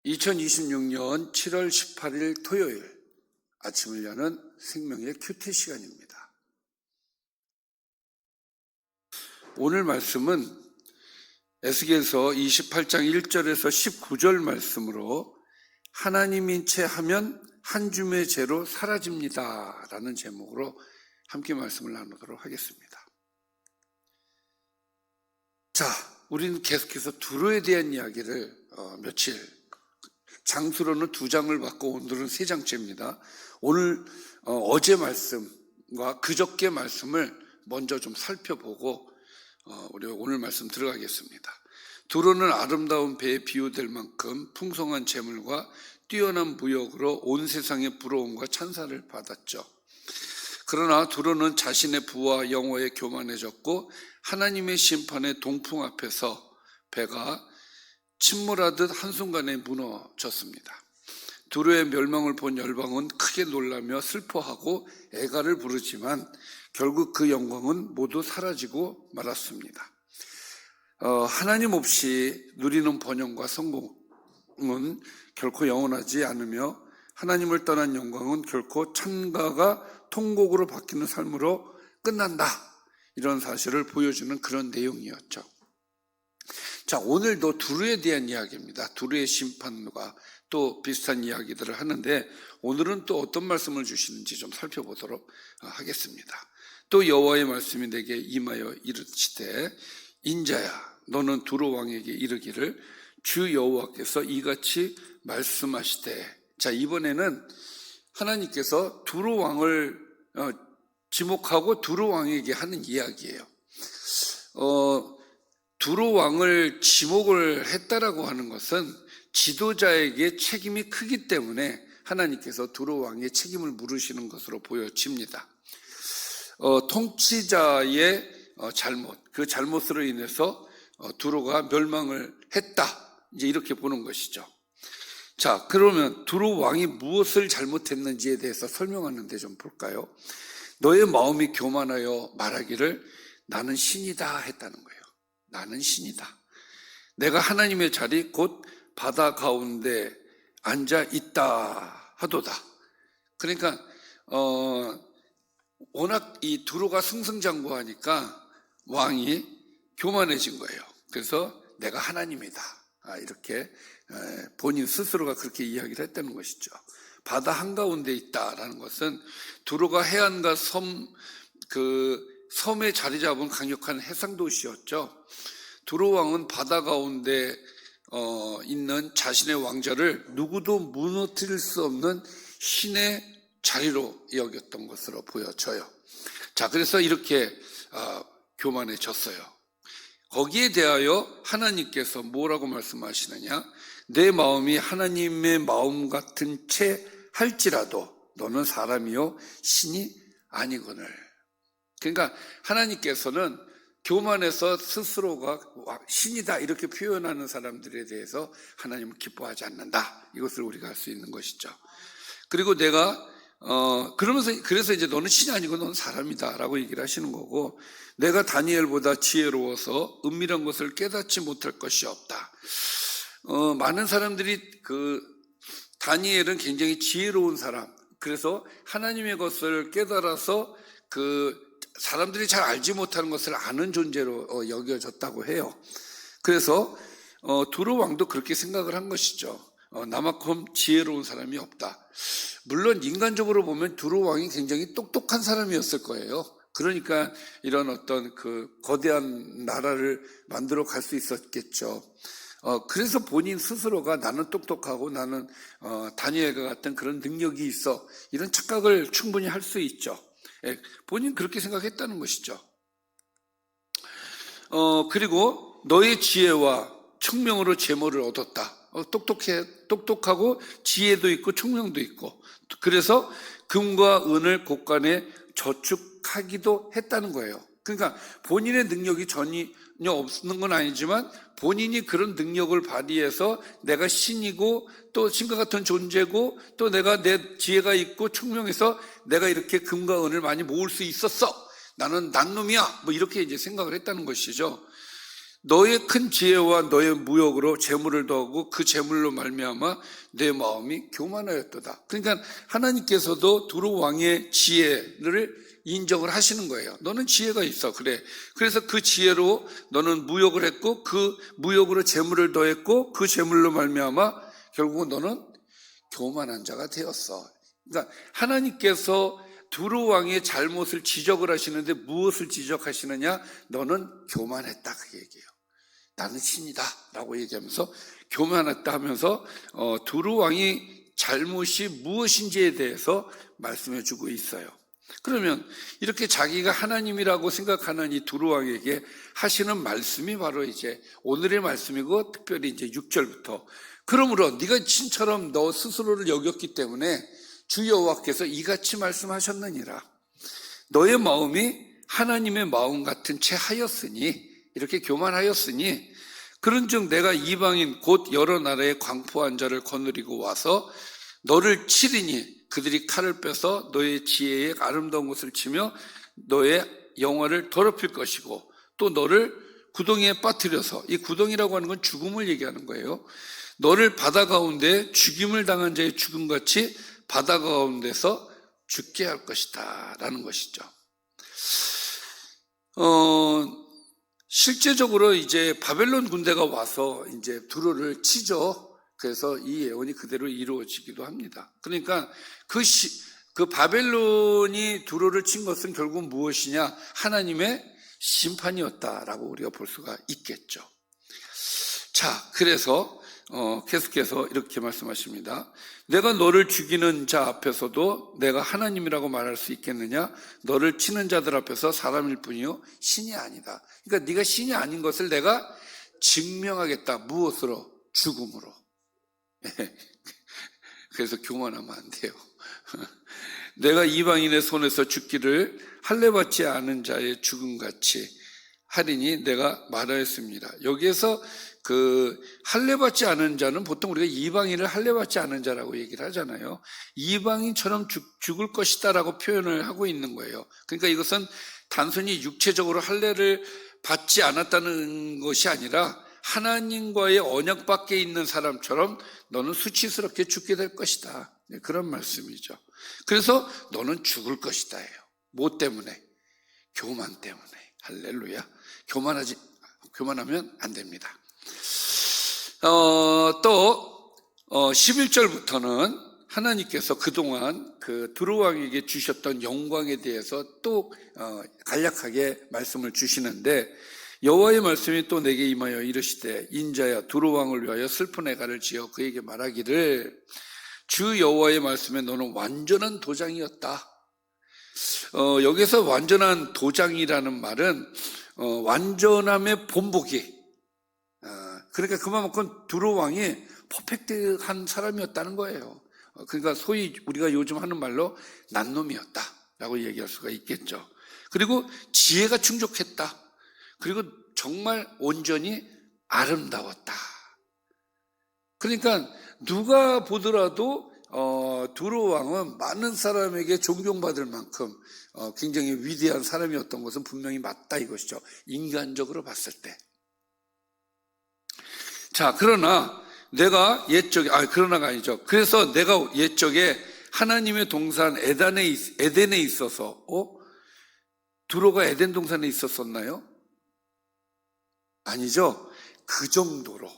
2026년 7월 18일 토요일 아침을 여는 생명의 큐티 시간입니다. 오늘 말씀은 에스겔서 28장 1절에서 19절 말씀으로 하나님인 채 하면 한 줌의 죄로 사라집니다 라는 제목으로 함께 말씀을 나누도록 하겠습니다. 자, 우리는 계속해서 두로에 대한 이야기를 며칠 장수로는 2장을 받고 오늘은 3장째입니다. 오늘 어제 말씀과 그저께 말씀을 먼저 좀 살펴보고 우리 오늘 말씀 들어가겠습니다. 두로는 아름다운 배에 비유될 만큼 풍성한 재물과 뛰어난 무역으로 온 세상의 부러움과 찬사를 받았죠. 그러나 두로는 자신의 부와 영어에 교만해졌고 하나님의 심판의 동풍 앞에서 배가 침몰하듯 한순간에 무너졌습니다. 두로의 멸망을 본 열방은 크게 놀라며 슬퍼하고 애가를 부르지만 결국 그 영광은 모두 사라지고 말았습니다. 하나님 없이 누리는 번영과 성공은 결코 영원하지 않으며 하나님을 떠난 영광은 결코 찬가가 통곡으로 바뀌는 삶으로 끝난다. 이런 사실을 보여주는 그런 내용이었죠. 자, 오늘도 두루에 대한 이야기입니다. 두루의 심판과 또 비슷한 이야기들을 하는데 오늘은 또 어떤 말씀을 주시는지 좀 살펴보도록 하겠습니다. 또 여호와의 말씀이 내게 임하여 이르시되 인자야 너는 두루 왕에게 이르기를 주 여호와께서 이같이 말씀하시되. 자, 이번에는 하나님께서 두루 왕을 지목하고 두루 왕에게 하는 이야기예요. 두로 왕을 지목을 했다라고 하는 것은 지도자에게 책임이 크기 때문에 하나님께서 두로 왕의 책임을 물으시는 것으로 보여집니다. 통치자의 잘못, 그 잘못으로 인해서 두로가 멸망을 했다. 이제 이렇게 보는 것이죠. 자, 그러면 두로 왕이 무엇을 잘못했는지에 대해서 설명하는데 좀 볼까요? 너의 마음이 교만하여 말하기를 나는 신이다 했다는 거예요. 나는 신이다. 내가 하나님의 자리 곧 바다 가운데 앉아 있다 하도다. 그러니까 워낙 이 두로가 승승장구하니까 왕이 교만해진 거예요. 그래서 내가 하나님이다. 이렇게 본인 스스로가 그렇게 이야기를 했다는 것이죠. 바다 한가운데 있다라는 것은 두로가 해안과 섬에 자리 잡은 강력한 해상도시였죠. 두로 왕은 바다 가운데 있는 자신의 왕좌를 누구도 무너뜨릴 수 없는 신의 자리로 여겼던 것으로 보여져요. 자, 그래서 이렇게 교만해졌어요. 거기에 대하여 하나님께서 뭐라고 말씀하시느냐? 내 마음이 하나님의 마음 같은 채 할지라도 너는 사람이요 신이 아니거늘. 그러니까 하나님께서는 교만해서 스스로가 신이다 이렇게 표현하는 사람들에 대해서 하나님은 기뻐하지 않는다. 이것을 우리가 알 수 있는 것이죠. 그리고 내가 그래서 이제 너는 신이 아니고 너는 사람이다 라고 얘기를 하시는 거고, 내가 다니엘보다 지혜로워서 은밀한 것을 깨닫지 못할 것이 없다. 많은 사람들이 다니엘은 굉장히 지혜로운 사람, 그래서 하나님의 것을 깨달아서 사람들이 잘 알지 못하는 것을 아는 존재로 여겨졌다고 해요. 그래서 두로 왕도 그렇게 생각을 한 것이죠. 나만큼 지혜로운 사람이 없다. 물론 인간적으로 보면 두로 왕이 굉장히 똑똑한 사람이었을 거예요. 그러니까 이런 어떤 거대한 나라를 만들어 갈 수 있었겠죠. 그래서 본인 스스로가 나는 똑똑하고 나는 다니엘과 같은 그런 능력이 있어, 이런 착각을 충분히 할 수 있죠. 본인 그렇게 생각했다는 것이죠. 그리고 너의 지혜와 총명으로 재물을 얻었다. 똑똑하고 지혜도 있고 총명도 있고, 그래서 금과 은을 곳간에 저축하기도 했다는 거예요. 그러니까 본인의 능력이 전혀 없는 건 아니지만 본인이 그런 능력을 발휘해서 내가 신이고 또 신과 같은 존재고 또 내가 내 지혜가 있고 총명해서 내가 이렇게 금과 은을 많이 모을 수 있었어. 나는 난 놈이야. 뭐 이렇게 이제 생각을 했다는 것이죠. 너의 큰 지혜와 너의 무역으로 재물을 더하고 그 재물로 말미암아 내 마음이 교만하였도다. 그러니까 하나님께서도 두루 왕의 지혜를 인정을 하시는 거예요. 너는 지혜가 있어. 그래. 그래서 그 지혜로 너는 무역을 했고 그 무역으로 재물을 더했고 그 재물로 말미암아 결국은 너는 교만한 자가 되었어. 그러니까 하나님께서 두루 왕의 잘못을 지적을 하시는데 무엇을 지적하시느냐? 너는 교만했다 그 얘기예요. 나는 신이다 라고 얘기하면서 교만했다 하면서 두루 왕이 잘못이 무엇인지에 대해서 말씀해 주고 있어요. 그러면 이렇게 자기가 하나님이라고 생각하는 이 두루 왕에게 하시는 말씀이 바로 이제 오늘의 말씀이고 특별히 이제 6절부터 그러므로 네가 신처럼 너 스스로를 여겼기 때문에 주 여호와께서 이같이 말씀하셨느니라. 너의 마음이 하나님의 마음 같은 채 하였으니 이렇게 교만하였으니 그런즉 내가 이방인 곧 여러 나라의 광포한 자를 거느리고 와서 너를 치리니 그들이 칼을 빼서 너의 지혜의 아름다운 것을 치며 너의 영화를 더럽힐 것이고 또 너를 구덩이에 빠뜨려서 이 구덩이라고 하는 건 죽음을 얘기하는 거예요. 너를 바다 가운데 죽임을 당한 자의 죽음같이 바다 가운데서 죽게 할 것이다 라는 것이죠. 실제적으로 이제 바벨론 군대가 와서 이제 두루를 치죠. 그래서 이 예언이 그대로 이루어지기도 합니다. 그러니까 그 바벨론이 두루를 친 것은 결국 무엇이냐? 하나님의 심판이었다라고 우리가 볼 수가 있겠죠. 자, 그래서 계속해서 이렇게 말씀하십니다. 내가 너를 죽이는 자 앞에서도 내가 하나님이라고 말할 수 있겠느냐? 너를 치는 자들 앞에서 사람일 뿐이요 신이 아니다. 그러니까 네가 신이 아닌 것을 내가 증명하겠다. 무엇으로? 죽음으로. 그래서 교만하면 안 돼요. 내가 이방인의 손에서 죽기를 할례받지 않은 자의 죽음같이 하리니 내가 말하였습니다. 여기에서 그 할례받지 않은 자는 보통 우리가 이방인을 할례받지 않은 자라고 얘기를 하잖아요. 이방인처럼 죽을 것이다라고 표현을 하고 있는 거예요. 그러니까 이것은 단순히 육체적으로 할례를 받지 않았다는 것이 아니라 하나님과의 언약 밖에 있는 사람처럼 너는 수치스럽게 죽게 될 것이다. 그런 말씀이죠. 그래서 너는 죽을 것이다예요. 뭐 때문에? 교만 때문에. 할렐루야. 교만하면 안 됩니다. 또 11절부터는 하나님께서 그동안 그 두루 왕에게 주셨던 영광에 대해서 또 간략하게 말씀을 주시는데 여호와의 말씀이 또 내게 임하여 이르시되 인자야 두루 왕을 위하여 슬픈 애가를 지어 그에게 말하기를 주 여호와의 말씀에 너는 완전한 도장이었다. 여기서 완전한 도장이라는 말은 완전함의 본보기. 그러니까 그만큼 두루 왕이 퍼펙트한 사람이었다는 거예요. 그러니까 소위 우리가 요즘 하는 말로 난놈이었다라고 얘기할 수가 있겠죠. 그리고 지혜가 충족했다. 그리고 정말 온전히 아름다웠다. 그러니까 누가 보더라도 두루 왕은 많은 사람에게 존경받을 만큼 굉장히 위대한 사람이었던 것은 분명히 맞다 이것이죠. 인간적으로 봤을 때. 자, 그러나 내가 그러나가 아니죠. 그래서 내가 옛적에 하나님의 동산 에덴에 있어서 두루가 에덴 동산에 있었었나요? 아니죠. 그 정도로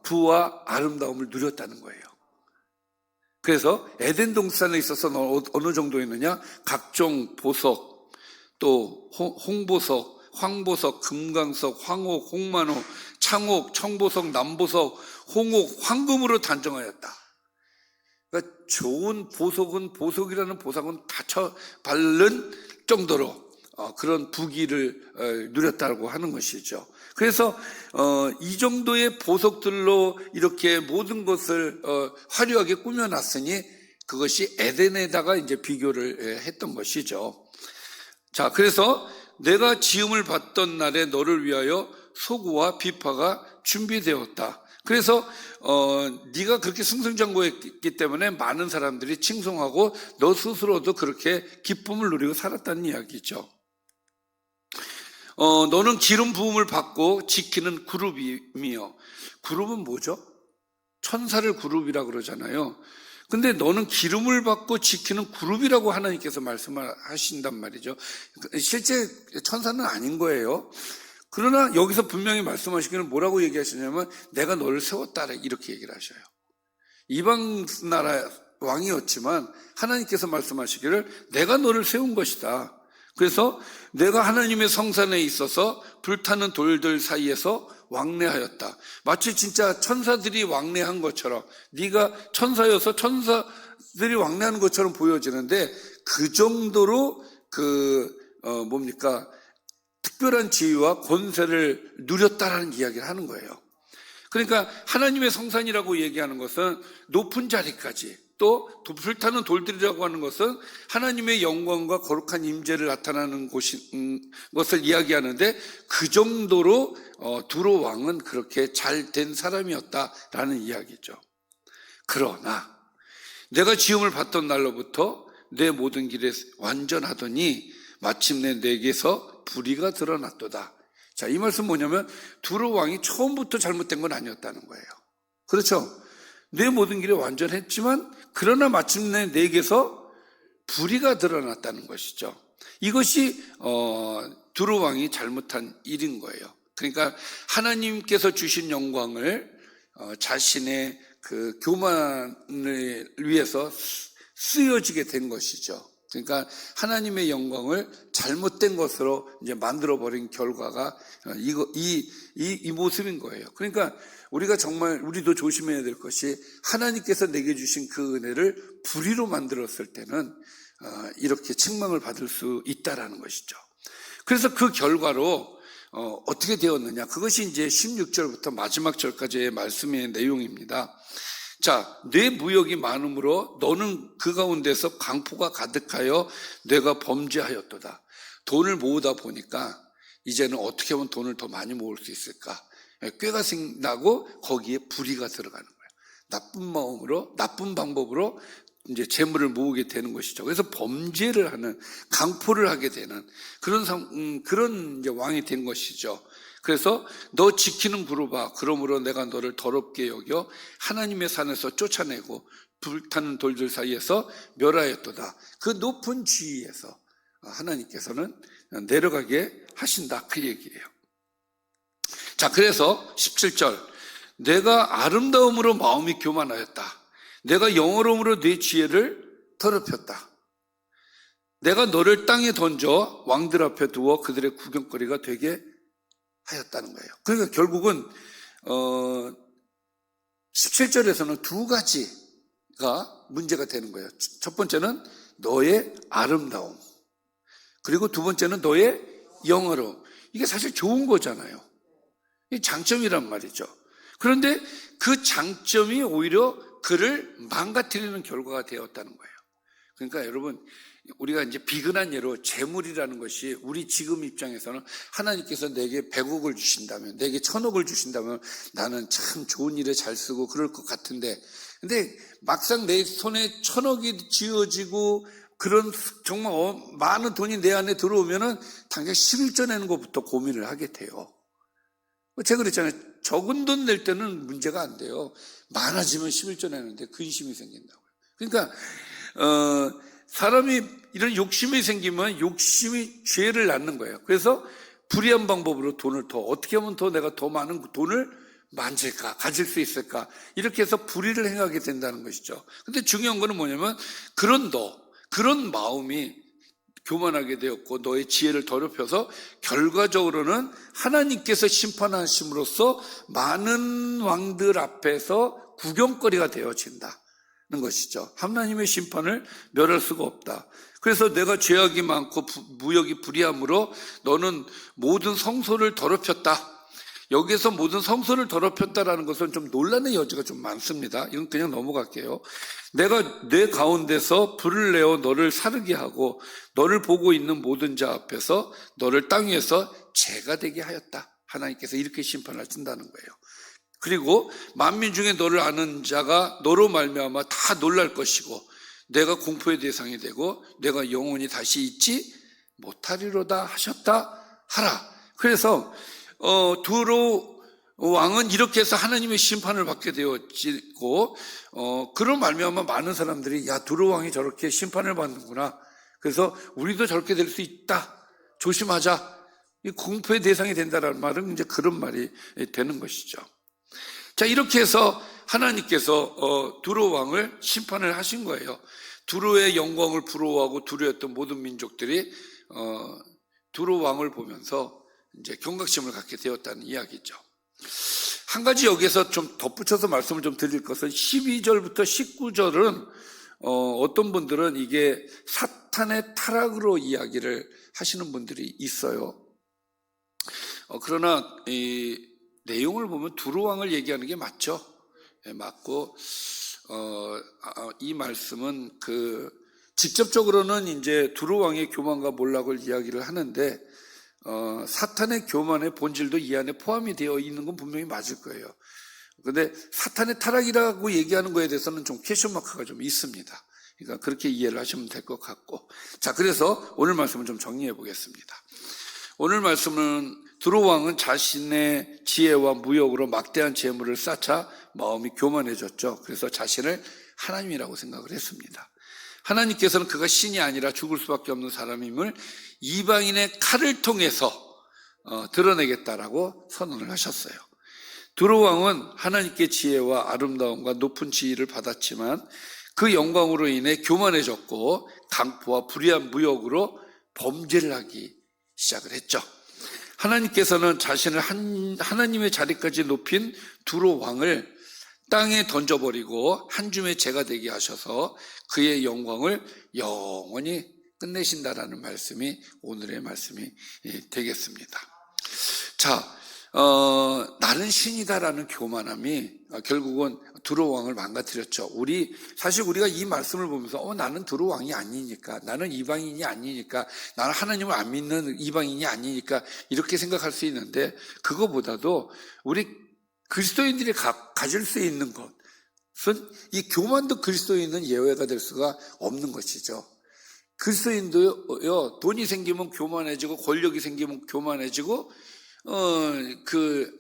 부와 아름다움을 누렸다는 거예요. 그래서 에덴 동산에 있어서 어느 정도였느냐? 각종 보석, 또 홍보석, 황보석, 금강석, 황옥, 홍만호, 창옥, 청보석, 남보석, 홍옥, 황금으로 단정하였다. 그러니까 좋은 보석이라는 보석은 다 바른 정도로 그런 부귀를 누렸다고 하는 것이죠. 그래서 이 정도의 보석들로 이렇게 모든 것을 화려하게 꾸며놨으니 그것이 에덴에다가 이제 비교를 했던 것이죠. 자, 그래서 내가 지음을 받던 날에 너를 위하여 소구와 비파가 준비되었다. 그래서 네가 그렇게 승승장구했기 때문에 많은 사람들이 칭송하고 너 스스로도 그렇게 기쁨을 누리고 살았다는 이야기죠. 너는 기름 부음을 받고 지키는 그룹이며, 그룹은 뭐죠? 천사를 그룹이라 그러잖아요. 근데 너는 기름을 받고 지키는 그룹이라고 하나님께서 말씀을 하신단 말이죠. 실제 천사는 아닌 거예요. 그러나 여기서 분명히 말씀하시기는 뭐라고 얘기하시냐면 내가 너를 세웠다 이렇게 얘기를 하셔요. 이방 나라 왕이었지만 하나님께서 말씀하시기를 내가 너를 세운 것이다. 그래서 내가 하나님의 성산에 있어서 불타는 돌들 사이에서 왕래하였다. 마치 진짜 천사들이 왕래한 것처럼, 네가 천사여서 천사들이 왕래하는 것처럼 보여지는데 그 정도로 특별한 지위와 권세를 누렸다라는 이야기를 하는 거예요. 그러니까 하나님의 성산이라고 얘기하는 것은 높은 자리까지, 또 불타는 돌들이라고 하는 것은 하나님의 영광과 거룩한 임재를 나타나는 것을 이야기하는데 그 정도로 두로 왕은 그렇게 잘된 사람이었다라는 이야기죠. 그러나 내가 지음을 받던 날로부터 내 모든 길에 완전하더니 마침내 내게서 불의가 드러났도다. 자, 이 말씀 뭐냐면 두로 왕이 처음부터 잘못된 건 아니었다는 거예요. 그렇죠? 내 모든 길에 완전했지만 그러나 마침내 내게서 불의가 드러났다는 것이죠. 이것이 두로 왕이 잘못한 일인 거예요. 그러니까 하나님께서 주신 영광을 자신의 그 교만을 위해서 쓰여지게 된 것이죠. 그러니까 하나님의 영광을 잘못된 것으로 이제 만들어버린 결과가 이 모습인 거예요. 그러니까 우리가 정말 우리도 조심해야 될 것이 하나님께서 내게 주신 그 은혜를 불의로 만들었을 때는 이렇게 책망을 받을 수 있다라는 것이죠. 그래서 그 결과로 어떻게 되었느냐? 그것이 이제 16절부터 마지막 절까지의 말씀의 내용입니다. 자, 내 무역이 많음으로 너는 그 가운데서 강포가 가득하여 내가 범죄하였도다. 돈을 모으다 보니까 이제는 어떻게 하면 돈을 더 많이 모을 수 있을까? 꾀가 생기고 거기에 불의가 들어가는 거예요. 나쁜 마음으로, 나쁜 방법으로 이제 재물을 모으게 되는 것이죠. 그래서 범죄를 하는, 강포를 하게 되는 그런 이제 왕이 된 것이죠. 그래서 너 지키는 그룹아, 그러므로 내가 너를 더럽게 여겨 하나님의 산에서 쫓아내고 불타는 돌들 사이에서 멸하였도다. 그 높은 지위에서 하나님께서는 내려가게 하신다, 그 얘기예요. 자, 그래서 17절, 내가 아름다움으로 마음이 교만하였다. 내가 영어로움으로 네 지혜를 더럽혔다. 내가 너를 땅에 던져 왕들 앞에 두어 그들의 구경거리가 되게 하였다는 거예요. 그러니까 결국은 17절에서는 두 가지가 문제가 되는 거예요. 첫 번째는 너의 아름다움, 그리고 두 번째는 너의 영어로움. 이게 사실 좋은 거잖아요. 이게 장점이란 말이죠. 그런데 그 장점이 오히려 그를 망가뜨리는 결과가 되었다는 거예요. 그러니까 여러분, 우리가 이제 비근한 예로 재물이라는 것이 우리 지금 입장에서는 하나님께서 내게 100억을 주신다면, 내게 1000억을 주신다면 나는 참 좋은 일에 잘 쓰고 그럴 것 같은데, 근데 막상 내 손에 1000억이 쥐어지고 그런 정말 많은 돈이 내 안에 들어오면은 당장 11조 내는 것부터 고민을 하게 돼요. 제가 그랬잖아요. 적은 돈 낼 때는 문제가 안 돼요. 많아지면 11조 내는데 근심이 생긴다고요. 그러니까 사람이 이런 욕심이 생기면 욕심이 죄를 낳는 거예요. 그래서 불의한 방법으로 돈을 더 어떻게 하면 더 내가 더 많은 돈을 만질까, 가질 수 있을까, 이렇게 해서 불의를 행하게 된다는 것이죠. 근데 중요한 거는 뭐냐면 그런 마음이 교만하게 되었고 너의 지혜를 더럽혀서 결과적으로는 하나님께서 심판하심으로써 많은 왕들 앞에서 구경거리가 되어진다는 것이죠. 하나님의 심판을 멸할 수가 없다. 그래서 내가 죄악이 많고 무역이 불의함으로 너는 모든 성소를 더럽혔다. 여기에서 모든 성소를 더럽혔다라는 것은 좀 논란의 여지가 좀 많습니다. 이건 그냥 넘어갈게요. 내가 내 가운데서 불을 내어 너를 사르게 하고 너를 보고 있는 모든 자 앞에서 너를 땅 위에서 죄가 되게 하였다. 하나님께서 이렇게 심판하신다는 거예요. 그리고 만민 중에 너를 아는 자가 너로 말미암아 다 놀랄 것이고 내가 공포의 대상이 되고 내가 영원히 다시 잊지 못하리로다 하셨다 하라. 그래서 두로 왕은 이렇게 해서 하나님의 심판을 받게 되었고, 그런 말미암아 많은 사람들이 야, 두로 왕이 저렇게 심판을 받는구나. 그래서 우리도 저렇게 될 수 있다. 조심하자. 이 공포의 대상이 된다라는 말은 이제 그런 말이 되는 것이죠. 자, 이렇게 해서 하나님께서 두로 왕을 심판을 하신 거예요. 두로의 영광을 부러워하고 두려웠던 모든 민족들이 두로 왕을 보면서 이제 경각심을 갖게 되었다는 이야기죠. 한 가지 여기서 좀 덧붙여서 말씀을 좀 드릴 것은 12절부터 19절은 어떤 분들은 이게 사탄의 타락으로 이야기를 하시는 분들이 있어요. 그러나 이 내용을 보면 두로 왕을 얘기하는 게 맞죠. 맞고 이 말씀은 직접적으로는 이제 두로 왕의 교만과 몰락을 이야기를 하는데 사탄의 교만의 본질도 이 안에 포함이 되어 있는 건 분명히 맞을 거예요. 그런데 사탄의 타락이라고 얘기하는 거에 대해서는 좀 퀘스천 마크가 좀 있습니다. 그러니까 그렇게 이해를 하시면 될 것 같고, 자, 그래서 오늘 말씀을 좀 정리해 보겠습니다. 오늘 말씀은 두로 왕은 자신의 지혜와 무역으로 막대한 재물을 쌓자 마음이 교만해졌죠. 그래서 자신을 하나님이라고 생각을 했습니다. 하나님께서는 그가 신이 아니라 죽을 수밖에 없는 사람임을 이방인의 칼을 통해서 드러내겠다라고 선언을 하셨어요. 두로 왕은 하나님께 지혜와 아름다움과 높은 지위를 받았지만 그 영광으로 인해 교만해졌고 강포와 불의한 무역으로 범죄를 하기 시작을 했죠. 하나님께서는 자신을 하나님의 자리까지 높인 두로 왕을 땅에 던져버리고 한 줌의 재가 되게 하셔서 그의 영광을 영원히 끝내신다라는 말씀이 오늘의 말씀이 되겠습니다. 자, 나는 신이다라는 교만함이 결국은 두로 왕을 망가뜨렸죠. 사실 우리가 이 말씀을 보면서 나는 두로 왕이 아니니까, 나는 이방인이 아니니까, 나는 하나님을 안 믿는 이방인이 아니니까 이렇게 생각할 수 있는데, 그거보다도 우리 그리스도인들이 가질 수 있는 것은 이 교만도 그리스도인은 예외가 될 수가 없는 것이죠. 그리스도인도요, 돈이 생기면 교만해지고 권력이 생기면 교만해지고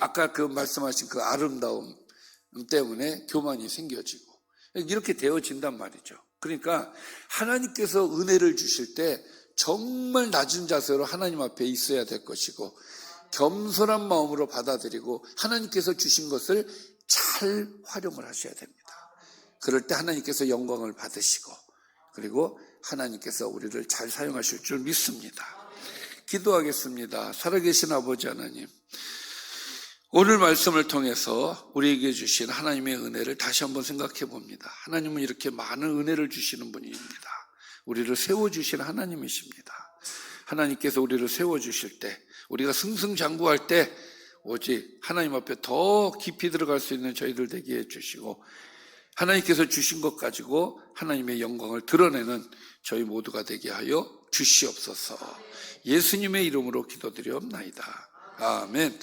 아까 말씀하신 그 아름다움 때문에 교만이 생겨지고 이렇게 되어진단 말이죠. 그러니까 하나님께서 은혜를 주실 때 정말 낮은 자세로 하나님 앞에 있어야 될 것이고 겸손한 마음으로 받아들이고 하나님께서 주신 것을 잘 활용을 하셔야 됩니다. 그럴 때 하나님께서 영광을 받으시고 그리고 하나님께서 우리를 잘 사용하실 줄 믿습니다. 기도하겠습니다. 살아계신 아버지 하나님, 오늘 말씀을 통해서 우리에게 주신 하나님의 은혜를 다시 한번 생각해 봅니다. 하나님은 이렇게 많은 은혜를 주시는 분입니다. 우리를 세워주신 하나님이십니다. 하나님께서 우리를 세워주실 때, 우리가 승승장구할 때 오직 하나님 앞에 더 깊이 들어갈 수 있는 저희들 되게 해주시고 하나님께서 주신 것 가지고 하나님의 영광을 드러내는 저희 모두가 되게 하여 주시옵소서. 예수님의 이름으로 기도드리옵나이다. 아멘.